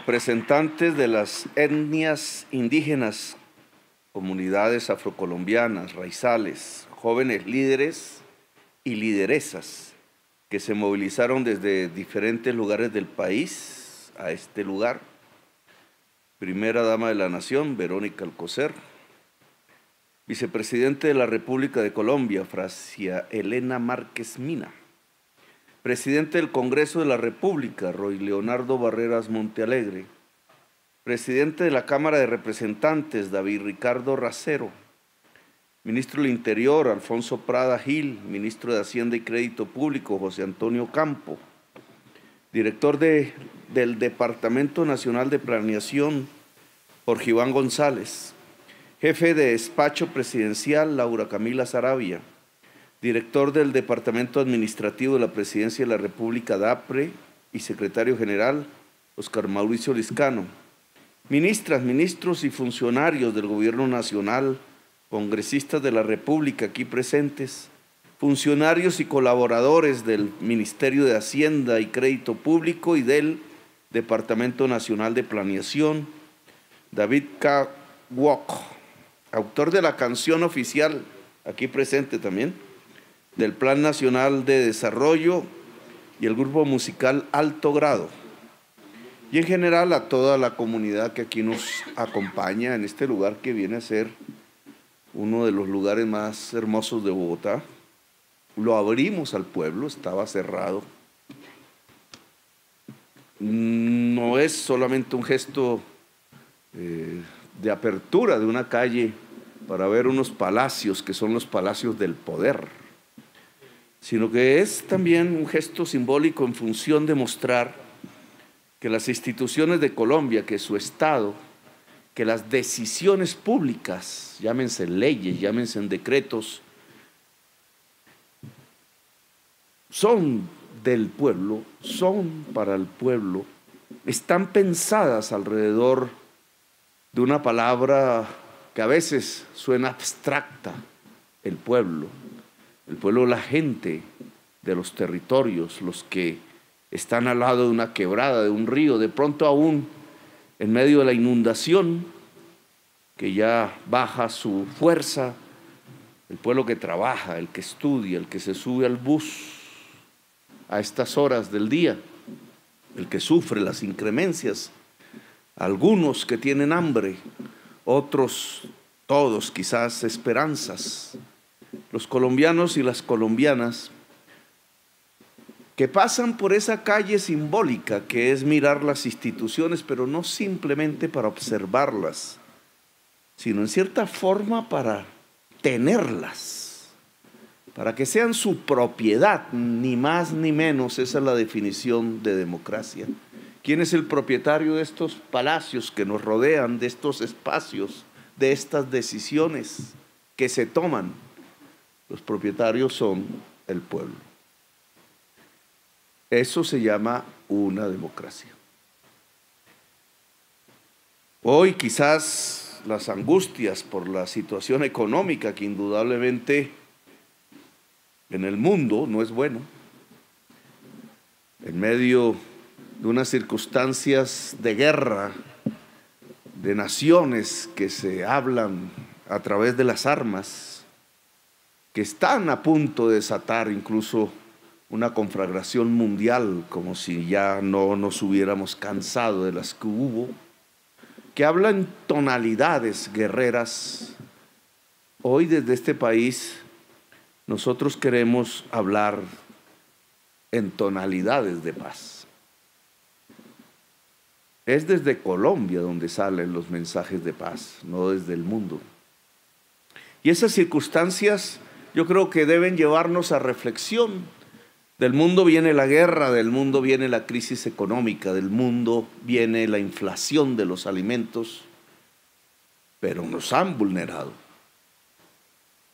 representantes de las etnias indígenas, comunidades afrocolombianas, raizales, jóvenes líderes y lideresas que se movilizaron desde diferentes lugares del país a este lugar. Primera dama de la Nación, Verónica Alcocer. Vicepresidente de la República de Colombia, Francia Elena Márquez Mina. Presidente del Congreso de la República, Roy Leonardo Barreras Montealegre. Presidente de la Cámara de Representantes, David Ricardo Racero. Ministro del Interior, Alfonso Prada Gil. Ministro de Hacienda y Crédito Público, José Antonio Campo. Director del Departamento Nacional de Planeación, Jorge Iván González. Jefe de Despacho Presidencial, Laura Camila Saravia. Director del Departamento Administrativo de la Presidencia de la República, DAPRE, y Secretario General, Oscar Mauricio Liscano. Ministras, ministros y funcionarios del Gobierno Nacional, congresistas de la República aquí presentes, funcionarios y colaboradores del Ministerio de Hacienda y Crédito Público y del Departamento Nacional de Planeación, David K. Wok, autor de la canción oficial, aquí presente también, del Plan Nacional de Desarrollo y el grupo musical Alto Grado. Y en general a toda la comunidad que aquí nos acompaña en este lugar que viene a ser uno de los lugares más hermosos de Bogotá. Lo abrimos al pueblo, estaba cerrado. No es solamente un gesto de apertura de una calle para ver unos palacios que son los palacios del poder, sino que es también un gesto simbólico en función de mostrar que las instituciones de Colombia, que su Estado, que las decisiones públicas, llámense leyes, llámense decretos, son del pueblo, son para el pueblo, están pensadas alrededor de una palabra que a veces suena abstracta, el pueblo, la gente de los territorios, los que están al lado de una quebrada, de un río, de pronto aún en medio de la inundación, que ya baja su fuerza, el pueblo que trabaja, el que estudia, el que se sube al bus a estas horas del día, el que sufre las inclemencias, algunos que tienen hambre, otros, todos quizás esperanzas, los colombianos y las colombianas que pasan por esa calle simbólica que es mirar las instituciones, pero no simplemente para observarlas, sino en cierta forma para tenerlas, para que sean su propiedad, ni más ni menos. Esa es la definición de democracia. ¿Quién es el propietario de estos palacios que nos rodean, de estos espacios, de estas decisiones que se toman? Los propietarios son el pueblo. Eso se llama una democracia. Hoy quizás las angustias por la situación económica que indudablemente en el mundo no es bueno, en medio de unas circunstancias de guerra, de naciones que se hablan a través de las armas, que están a punto de desatar incluso una conflagración mundial, como si ya no nos hubiéramos cansado de las que hubo, que hablan tonalidades guerreras. Hoy desde este país nosotros queremos hablar en tonalidades de paz. Es desde Colombia donde salen los mensajes de paz, no desde el mundo. Y esas circunstancias yo creo que deben llevarnos a reflexión. Del mundo viene la guerra, del mundo viene la crisis económica, del mundo viene la inflación de los alimentos, pero nos han vulnerado.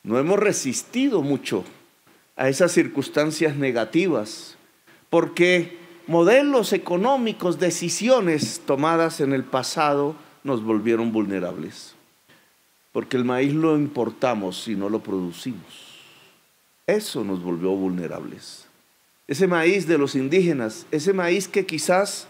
No hemos resistido mucho a esas circunstancias negativas, porque modelos económicos, decisiones tomadas en el pasado nos volvieron vulnerables. Porque el maíz lo importamos y no lo producimos. Eso nos volvió vulnerables. Ese maíz de los indígenas, ese maíz que quizás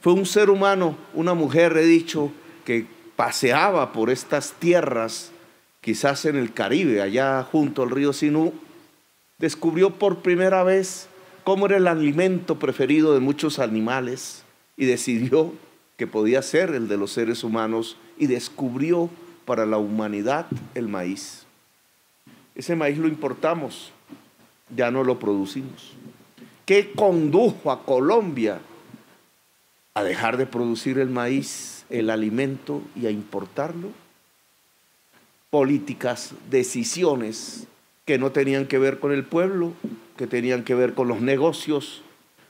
Fue un ser humano, una mujer, he dicho, que paseaba por estas tierras, quizás en el Caribe, allá junto al río Sinú, descubrió por primera vez cómo era el alimento preferido de muchos animales y decidió que podía ser el de los seres humanos y descubrió para la humanidad el maíz. Ese maíz lo importamos, ya no lo producimos. ¿Qué condujo a Colombia a dejar de producir el maíz, el alimento, y a importarlo? Políticas, decisiones que no tenían que ver con el pueblo, que tenían que ver con los negocios,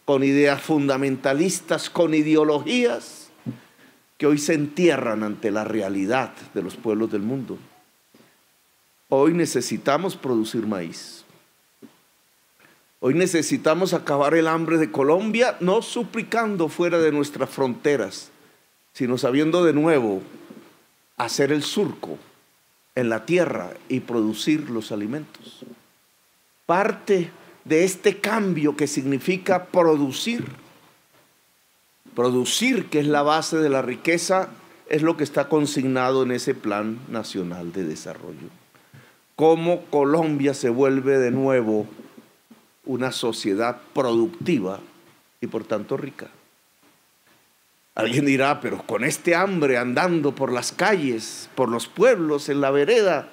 con ideas fundamentalistas, con ideologías que hoy se entierran ante la realidad de los pueblos del mundo. Hoy necesitamos producir maíz. Hoy necesitamos acabar el hambre de Colombia, no suplicando fuera de nuestras fronteras, sino sabiendo de nuevo hacer el surco en la tierra y producir los alimentos. Parte de este cambio que significa producir, que es la base de la riqueza, es lo que está consignado en ese Plan Nacional de Desarrollo. Cómo Colombia se vuelve de nuevo una sociedad productiva y por tanto rica. Alguien dirá, pero con este hambre andando por las calles, por los pueblos, en la vereda,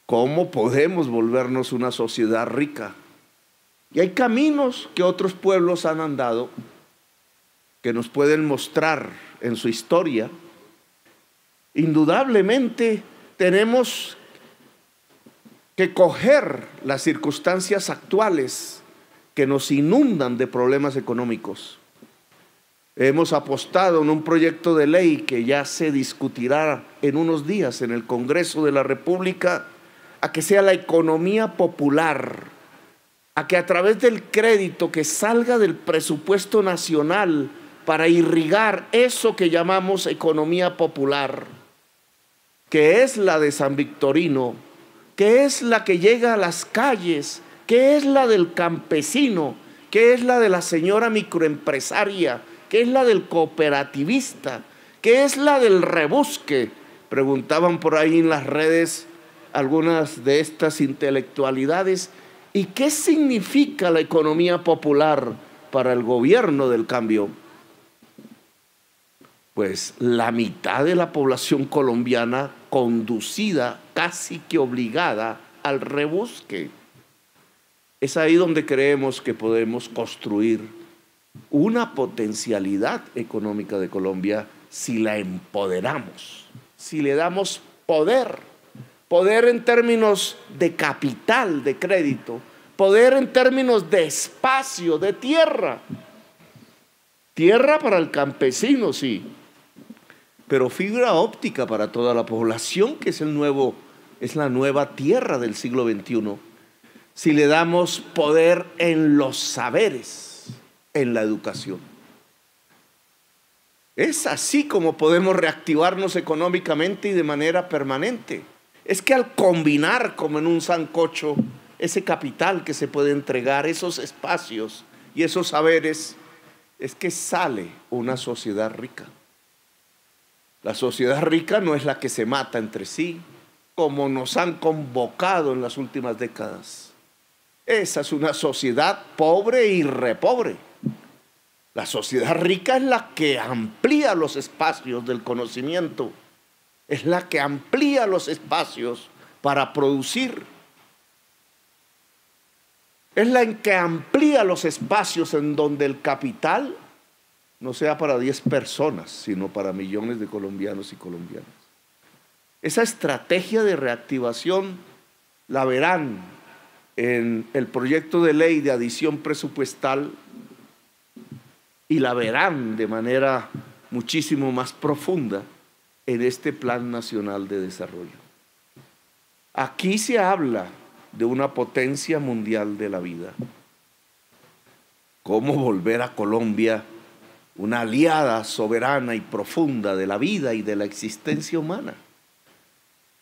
¿cómo podemos volvernos una sociedad rica? Y hay caminos que otros pueblos han andado que nos pueden mostrar en su historia. Indudablemente tenemos que coger las circunstancias actuales que nos inundan de problemas económicos. Hemos apostado en un proyecto de ley que ya se discutirá en unos días en el Congreso de la República, a que sea la economía popular, a que a través del crédito que salga del presupuesto nacional para irrigar eso que llamamos economía popular, que es la de San Victorino, que es la que llega a las calles, que es la del campesino, que es la de la señora microempresaria, que es la del cooperativista, que es la del rebusque. Preguntaban por ahí en las redes algunas de estas intelectualidades, ¿y qué significa la economía popular para el gobierno del cambio? Pues la mitad de la población colombiana conducida, casi que obligada al rebusque. Es ahí donde creemos que podemos construir una potencialidad económica de Colombia si la empoderamos, si le damos poder en términos de capital, de crédito, poder en términos de espacio, de tierra. Tierra para el campesino, sí, pero fibra óptica para toda la población, que es la nueva tierra del siglo XXI. Si le damos poder en los saberes, en la educación. Es así como podemos reactivarnos económicamente y de manera permanente. Es que al combinar como en un sancocho ese capital que se puede entregar, esos espacios y esos saberes, es que sale una sociedad rica. La sociedad rica no es la que se mata entre sí, como nos han convocado en las últimas décadas. Esa es una sociedad pobre y repobre. La sociedad rica es la que amplía los espacios del conocimiento, es la que amplía los espacios para producir, es la que amplía los espacios en donde el capital no sea para 10 personas, sino para millones de colombianos y colombianas. Esa estrategia de reactivación la verán en el proyecto de ley de adición presupuestal y la verán de manera muchísimo más profunda en este Plan Nacional de Desarrollo. Aquí se habla de una potencia mundial de la vida. ¿Cómo volver a Colombia una aliada soberana y profunda de la vida y de la existencia humana?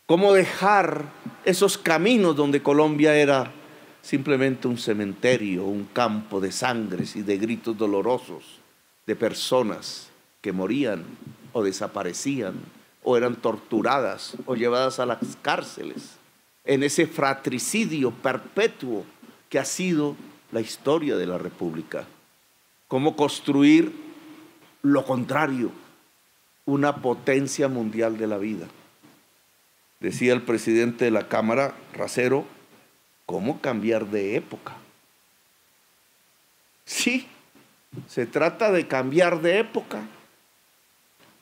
¿Cómo dejar esos caminos donde Colombia era simplemente un cementerio, un campo de sangres y de gritos dolorosos, de personas que morían o desaparecían o eran torturadas o llevadas a las cárceles, en ese fratricidio perpetuo que ha sido la historia de la República. Cómo construir lo contrario, una potencia mundial de la vida. Decía el presidente de la Cámara, Racero, ¿cómo cambiar de época? Sí, se trata de cambiar de época.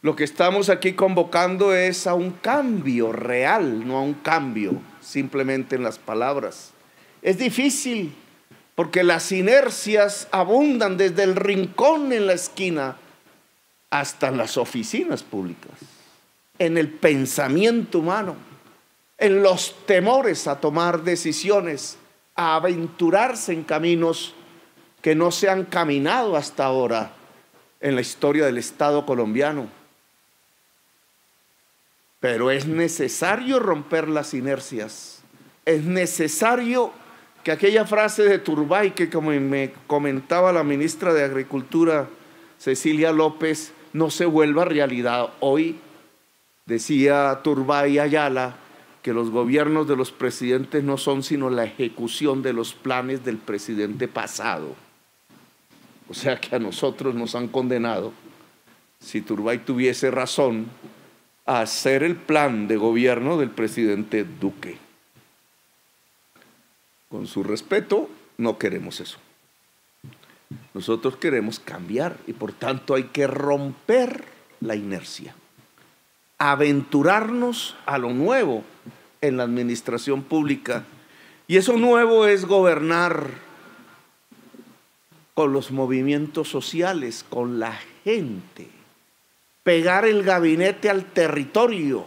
Lo que estamos aquí convocando es a un cambio real, no a un cambio simplemente en las palabras. Es difícil porque las inercias abundan desde el rincón en la esquina hasta en las oficinas públicas, en el pensamiento humano, en los temores a tomar decisiones, a aventurarse en caminos que no se han caminado hasta ahora en la historia del Estado colombiano. Pero es necesario romper las inercias. Es necesario que aquella frase de Turbay, que como me comentaba la ministra de Agricultura, Cecilia López, no se vuelva realidad hoy. Decía Turbay Ayala que los gobiernos de los presidentes no son sino la ejecución de los planes del presidente pasado. O sea que a nosotros nos han condenado, si Turbay tuviese razón, a hacer el plan de gobierno del presidente Duque. Con su respeto, no queremos eso. Nosotros queremos cambiar y por tanto hay que romper la inercia, aventurarnos a lo nuevo en la administración pública. Y eso nuevo es gobernar con los movimientos sociales, con la gente, pegar el gabinete al territorio,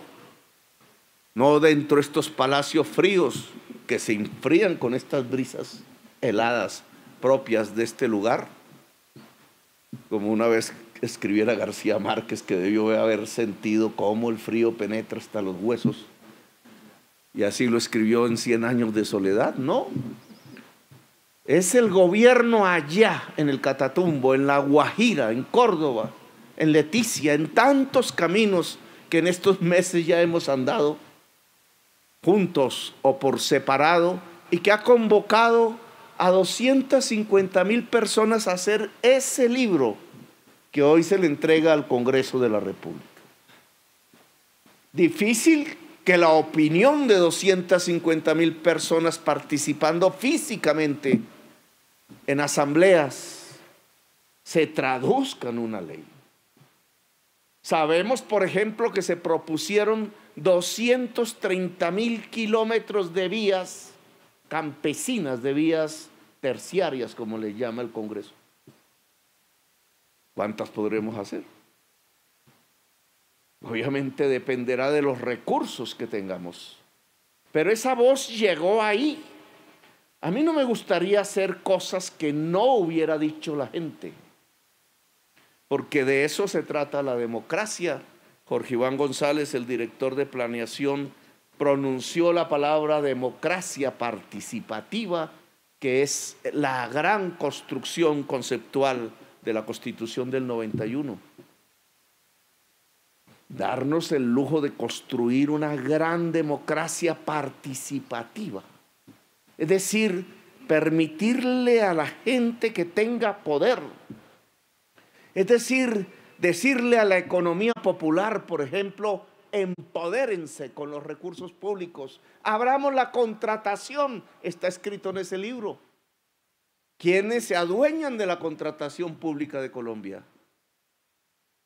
no dentro de estos palacios fríos que se enfrían con estas brisas heladas propias de este lugar, como una vez escribiera García Márquez, que debió haber sentido cómo el frío penetra hasta los huesos, y así lo escribió en 100 años de soledad. No, es el gobierno allá en el Catatumbo, en La Guajira, en Córdoba, en Leticia, en tantos caminos que en estos meses ya hemos andado juntos o por separado, y que ha convocado a 250,000 personas a hacer ese libro que hoy se le entrega al Congreso de la República. Difícil que la opinión de 250,000 personas participando físicamente en asambleas se traduzca en una ley. Sabemos, por ejemplo, que se propusieron 230,000 kilómetros de vías campesinas, de vías terciarias, como le llama el Congreso. ¿Cuántas podremos hacer? Obviamente dependerá de los recursos que tengamos, pero esa voz llegó ahí. A mí no me gustaría hacer cosas que no hubiera dicho la gente, porque de eso se trata la democracia. Jorge Iván González, el director de planeación, pronunció la palabra democracia participativa, que es la gran construcción conceptual de la Constitución del 91. Darnos el lujo de construir una gran democracia participativa, es decir, permitirle a la gente que tenga poder, es decir, decirle a la economía popular, por ejemplo, empodérense con los recursos públicos, abramos la contratación, está escrito en ese libro. ¿Quiénes se adueñan de la contratación pública de Colombia?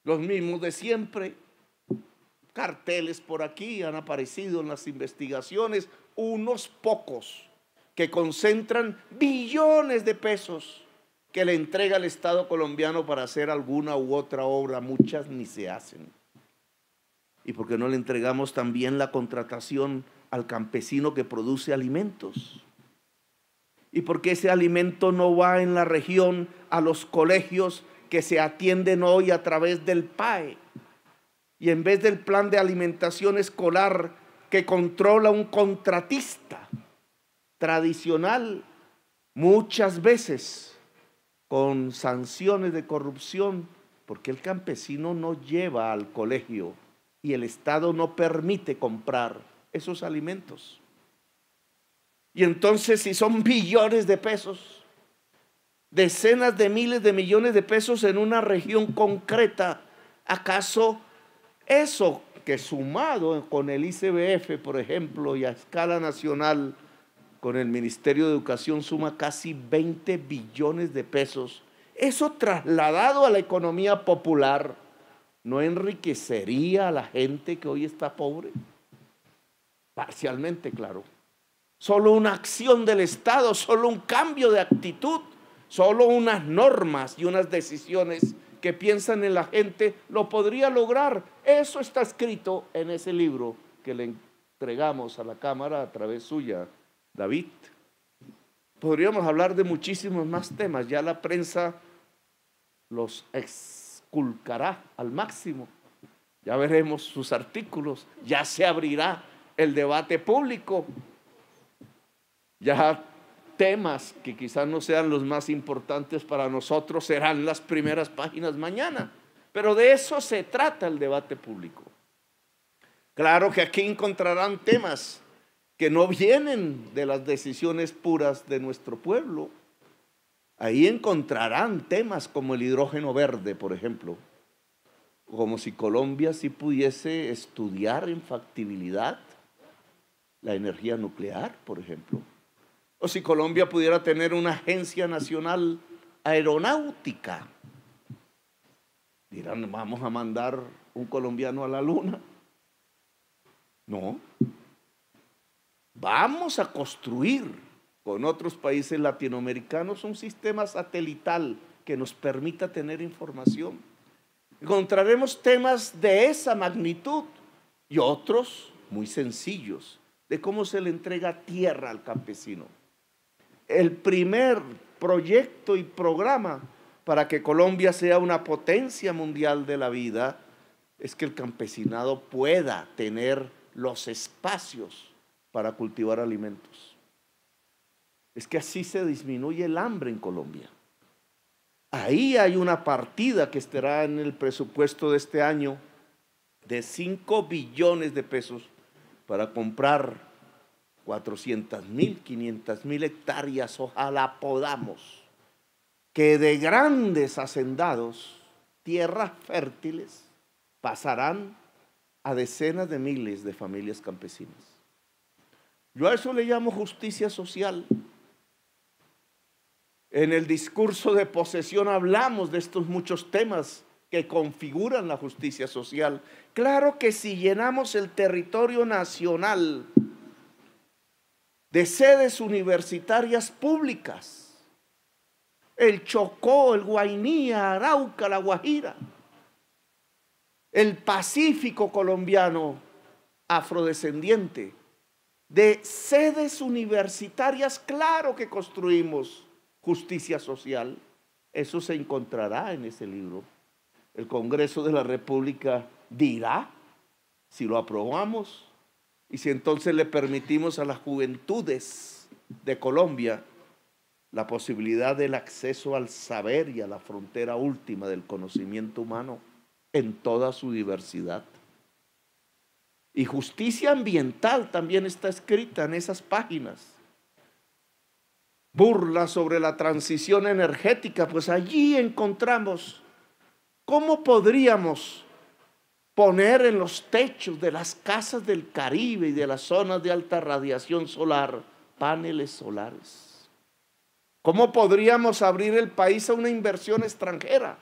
Los mismos de siempre. Carteles por aquí han aparecido en las investigaciones, unos pocos que concentran billones de pesos que le entrega el Estado colombiano para hacer alguna u otra obra. Muchas ni se hacen. ¿Y por qué no le entregamos también la contratación al campesino que produce alimentos? ¿Y por qué ese alimento no va en la región a los colegios que se atienden hoy a través del PAE? Y en vez del plan de alimentación escolar que controla un contratista tradicional, muchas veces con sanciones de corrupción, porque el campesino no lleva al colegio y el Estado no permite comprar esos alimentos. Y entonces, si son billones de pesos, decenas de miles de millones de pesos en una región concreta, ¿acaso eso que sumado con el ICBF, por ejemplo, y a escala nacional con el Ministerio de Educación suma casi 20 billones de pesos, eso trasladado a la economía popular, ¿no enriquecería a la gente que hoy está pobre? Parcialmente, claro. Solo una acción del Estado, solo un cambio de actitud, solo unas normas y unas decisiones que piensan en la gente lo podría lograr. Eso está escrito en ese libro que le entregamos a la Cámara a través suya, David. Podríamos hablar de muchísimos más temas, ya la prensa los exculcará al máximo, ya veremos sus artículos, ya se abrirá el debate público, ya temas que quizás no sean los más importantes para nosotros serán las primeras páginas mañana, pero de eso se trata el debate público. Claro que aquí encontrarán temas que no vienen de las decisiones puras de nuestro pueblo. Ahí encontrarán temas como el hidrógeno verde, por ejemplo, como si Colombia sí pudiese estudiar en factibilidad la energía nuclear, por ejemplo, o si Colombia pudiera tener una agencia nacional aeronáutica. Dirán, ¿vamos a mandar un colombiano a la luna? No. Vamos a construir con otros países latinoamericanos un sistema satelital que nos permita tener información. Encontraremos temas de esa magnitud y otros muy sencillos de cómo se le entrega tierra al campesino. El primer proyecto y programa para que Colombia sea una potencia mundial de la vida es que el campesinado pueda tener los espacios para cultivar alimentos. Es que así se disminuye el hambre en Colombia. Ahí hay una partida que estará en el presupuesto de este año de 5 billones de pesos para comprar 400.000, 500.000 hectáreas, ojalá podamos, que de grandes hacendados, tierras fértiles, pasarán a decenas de miles de familias campesinas. Yo a eso le llamo justicia social. En el discurso de posesión hablamos de estos muchos temas que configuran la justicia social. Claro que si llenamos el territorio nacional de sedes universitarias públicas, el Chocó, el Guainía, Arauca, la Guajira, el Pacífico colombiano afrodescendiente, de sedes universitarias, claro que construimos justicia social. Eso se encontrará en ese libro. El Congreso de la República dirá si lo aprobamos y si entonces le permitimos a las juventudes de Colombia la posibilidad del acceso al saber y a la frontera última del conocimiento humano en toda su diversidad. Y justicia ambiental también está escrita en esas páginas. Burla sobre la transición energética, pues allí encontramos cómo podríamos poner en los techos de las casas del Caribe y de las zonas de alta radiación solar paneles solares. ¿Cómo podríamos abrir el país a una inversión extranjera?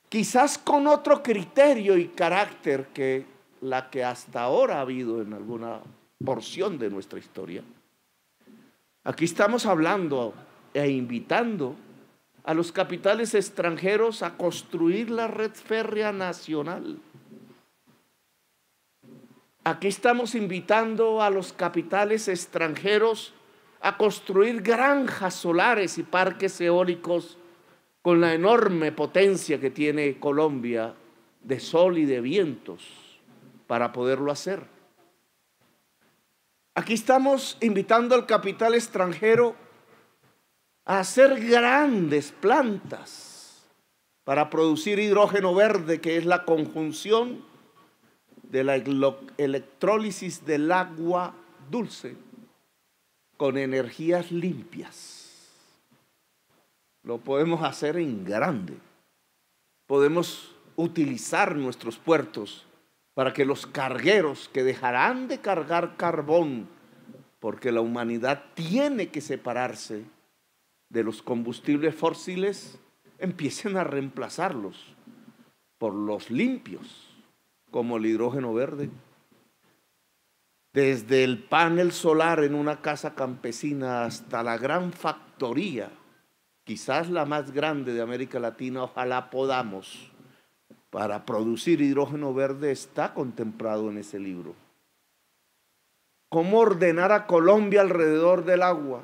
Quizás con otro criterio y carácter que la que hasta ahora ha habido en alguna porción de nuestra historia. Aquí estamos hablando e invitando a los capitales extranjeros a construir la red férrea nacional. Aquí estamos invitando a los capitales extranjeros a construir granjas solares y parques eólicos con la enorme potencia que tiene Colombia de sol y de vientos para poderlo hacer. Aquí estamos invitando al capital extranjero a hacer grandes plantas para producir hidrógeno verde, que es la conjunción de la electrólisis del agua dulce con energías limpias. Lo podemos hacer en grande. Podemos utilizar nuestros puertos para que los cargueros que dejarán de cargar carbón, porque la humanidad tiene que separarse de los combustibles fósiles, empiecen a reemplazarlos por los limpios, como el hidrógeno verde. Desde el panel solar en una casa campesina hasta la gran factoría, quizás la más grande de América Latina, ojalá podamos, para producir hidrógeno verde, está contemplado en ese libro. ¿Cómo ordenar a Colombia alrededor del agua?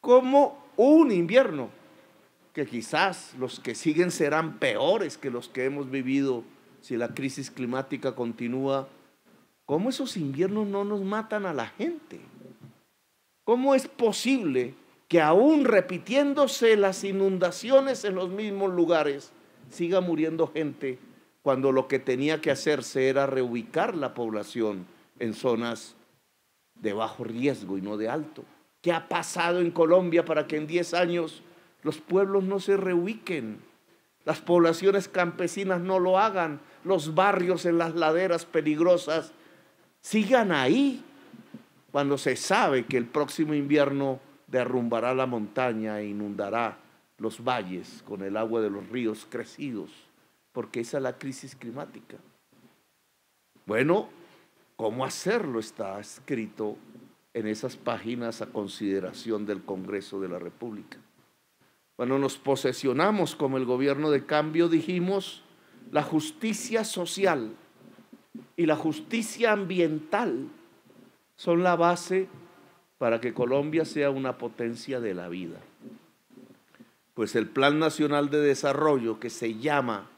¿Cómo un invierno, que quizás los que siguen serán peores que los que hemos vivido si la crisis climática continúa? ¿Cómo esos inviernos no nos matan a la gente? ¿Cómo es posible que aún repitiéndose las inundaciones en los mismos lugares siga muriendo gente cuando lo que tenía que hacerse era reubicar la población en zonas de bajo riesgo y no de alto? ¿Qué ha pasado en Colombia para que en 10 años los pueblos no se reubiquen, las poblaciones campesinas no lo hagan, los barrios en las laderas peligrosas sigan ahí, cuando se sabe que el próximo invierno derrumbará la montaña e inundará los valles con el agua de los ríos crecidos, porque esa es la crisis climática? Bueno, ¿cómo hacerlo? Está escrito en esas páginas a consideración del Congreso de la República. Cuando nos posesionamos como el gobierno de cambio, dijimos: la justicia social y la justicia ambiental son la base para que Colombia sea una potencia de la vida. Pues el Plan Nacional de Desarrollo, que se llama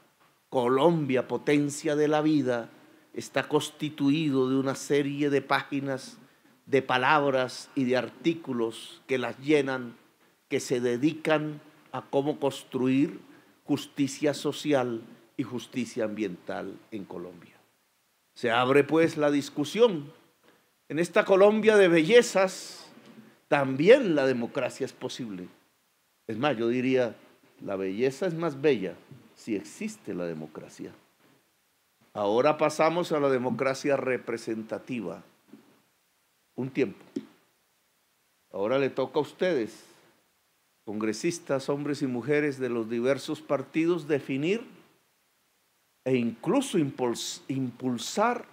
Colombia Potencia de la Vida, está constituido de una serie de páginas, de palabras y de artículos que las llenan, que se dedican a cómo construir justicia social y justicia ambiental en Colombia. Se abre pues la discusión. En esta Colombia de bellezas, también la democracia es posible. Es más, yo diría, la belleza es más bella si existe la democracia. Ahora pasamos a la democracia representativa. Un tiempo. Ahora le toca a ustedes, congresistas, hombres y mujeres de los diversos partidos, definir e incluso impulsar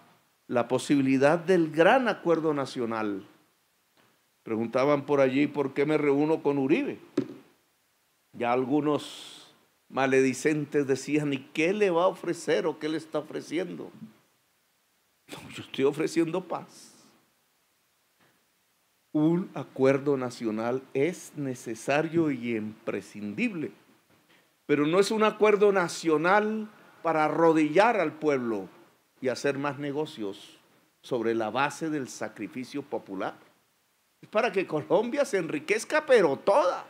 la posibilidad del gran acuerdo nacional. Preguntaban por allí por qué me reúno con Uribe. Ya algunos maledicentes decían: ¿y qué le va a ofrecer o qué le está ofreciendo? No, yo estoy ofreciendo paz. Un acuerdo nacional es necesario y imprescindible, pero no es un acuerdo nacional para arrodillar al pueblo y hacer más negocios sobre la base del sacrificio popular. Es para que Colombia se enriquezca, pero toda,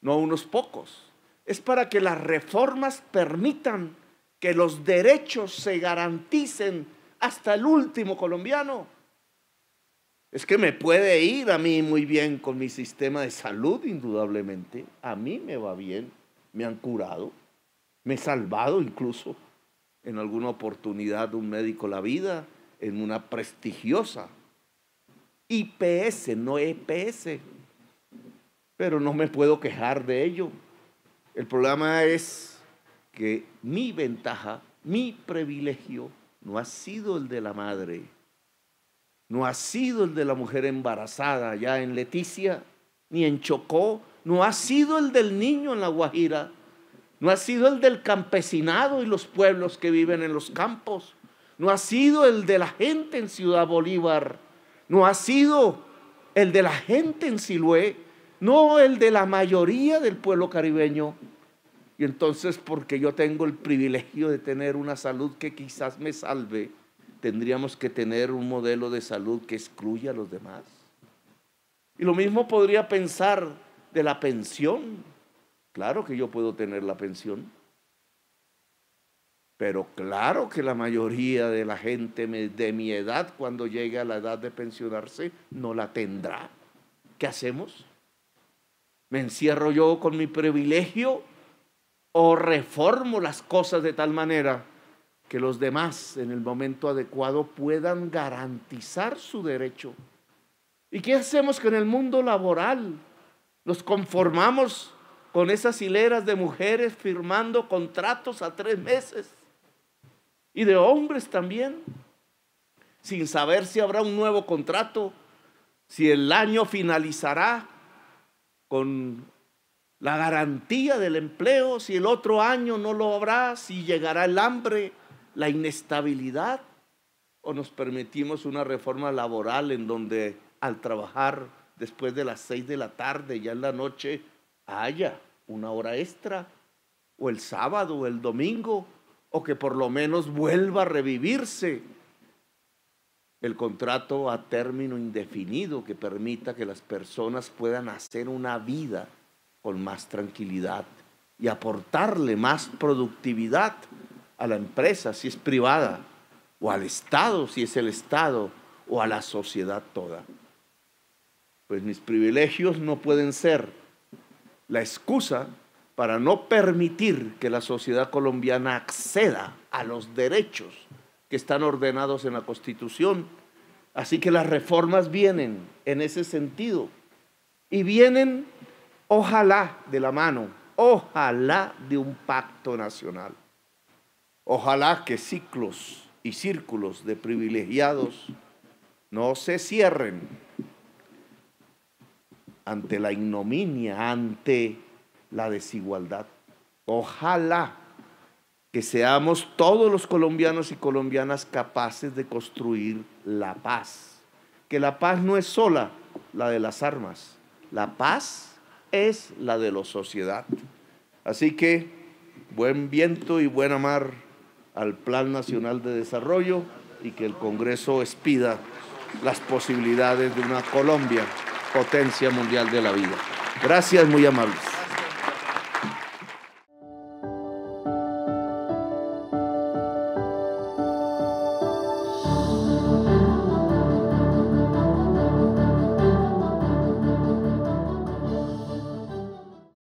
no unos pocos. Es para que las reformas permitan que los derechos se garanticen hasta el último colombiano. Es que me puede ir a mí muy bien con mi sistema de salud, indudablemente. A mí me va bien, me han curado, me he salvado incluso en alguna oportunidad un médico la vida en una prestigiosa IPS, no EPS, pero no me puedo quejar de ello. El problema es que mi ventaja, mi privilegio, no ha sido el de la madre, no ha sido el de la mujer embarazada ya en Leticia, ni en Chocó, no ha sido el del niño en La Guajira, no ha sido el del campesinado y los pueblos que viven en los campos, no ha sido el de la gente en Ciudad Bolívar, no ha sido el de la gente en Siloé, no el de la mayoría del pueblo caribeño. Y entonces, porque yo tengo el privilegio de tener una salud que quizás me salve, tendríamos que tener un modelo de salud que excluya a los demás. Y lo mismo podría pensar de la pensión, Claro que yo puedo tener la pensión, pero claro que la mayoría de la gente de mi edad, cuando llegue a la edad de pensionarse, no la tendrá. ¿Qué hacemos? ¿Me encierro yo con mi privilegio o reformo las cosas de tal manera que los demás en el momento adecuado puedan garantizar su derecho? ¿Y qué hacemos con el mundo laboral? ¿Nos conformamos con esas hileras de mujeres firmando contratos a 3 meses? Y de hombres también, sin saber si habrá un nuevo contrato, si el año finalizará con la garantía del empleo, si el otro año no lo habrá, si llegará el hambre, la inestabilidad, o nos permitimos una reforma laboral en donde al trabajar después de las 6 de la tarde, ya en la noche, haya una hora extra, o el sábado o el domingo, o que por lo menos vuelva a revivirse el contrato a término indefinido que permita que las personas puedan hacer una vida con más tranquilidad y aportarle más productividad a la empresa si es privada, o al Estado si es el Estado, o a la sociedad toda. Pues mis privilegios no pueden ser la excusa para no permitir que la sociedad colombiana acceda a los derechos que están ordenados en la Constitución. Así que las reformas vienen en ese sentido, y vienen, ojalá, de la mano, ojalá, de un pacto nacional. Ojalá que ciclos y círculos de privilegiados no se cierren ante la ignominia, ante la desigualdad. Ojalá que seamos todos los colombianos y colombianas capaces de construir la paz. Que la paz no es sola la de las armas, la paz es la de la sociedad. Así que buen viento y buena mar al Plan Nacional de Desarrollo, y que el Congreso expida las posibilidades de una Colombia potencia mundial de la vida. Gracias, muy amables.